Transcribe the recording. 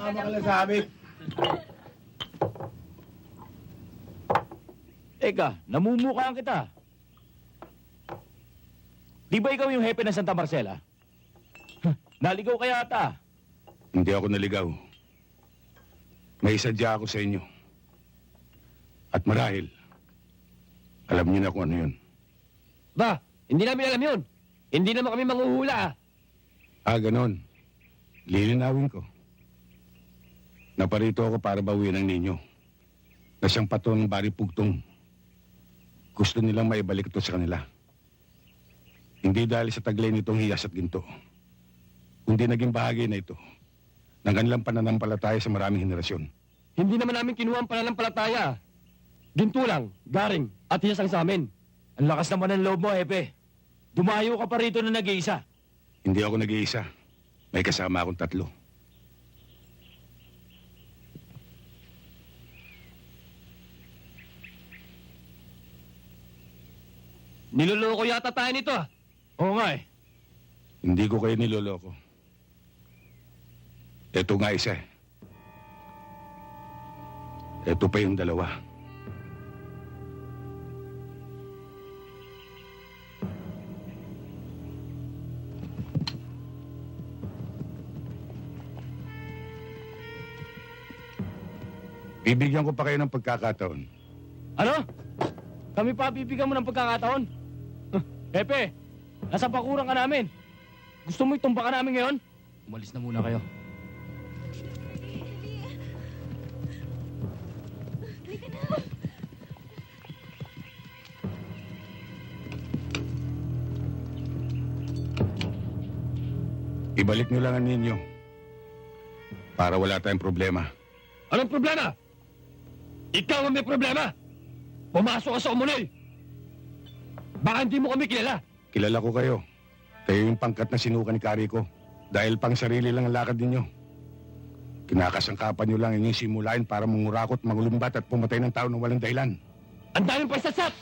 Sumama ka lang sa amin. Teka, namumukhaan kita. Di ba ikaw yung hepe ng Santa Marcela? Naligaw ka yata. Hindi ako naligaw. May sadya ako sa inyo. At marahil, alam niyo na kung ano yun. Ba, hindi namin alam yun. Hindi naman kami manghuhula. Ganon. Lilinawin ko. Naparito ako para bawian ang ninyo. Na siyang patron ng Bari Pugtong. Gusto nilang maibalik ito sa kanila. Hindi dahil sa taglay nitong hiyas at ginto. Kundi naging bahagi na ito ng kanilang pananampalataya sa maraming henerasyon. Hindi naman namin kinuha ang pananampalataya. Ginto lang, garing, at hiyas ang sa amin. Ang lakas naman ng loob mo, hepe. Dumayo ka pa rito na nag-iisa. Hindi ako nag-iisa. May kasama akong 3. Niloloko yata tayo nito ah. Oo nga eh. Hindi ko kayo niloloko. Ito nga isa eh. Ito pa yung 2. Bibigyan ko pa kayo ng pagkakataon. Ano? Kami pa bibigyan mo ng pagkakataon? Hepe, nasa bakuran ka namin. Gusto mo itumba ka namin ngayon? Umalis na muna kayo. Ibalik nyo lang ang ninyo. Para wala tayong problema. Anong problema? Ikaw ang may problema. Pumasok ka sa umunol. Baka hindi mo kami kilala. Kilala ko kayo. Kayo yung pangkat na sinuka ni Kari ko. Dahil pang sarili lang ang lakad ninyo. Kinakasangkapan nyo lang inyong simulain para mangurakot, mangulumbat at pumatay ng tao ng walang dahilan. Ang daming pagsasat!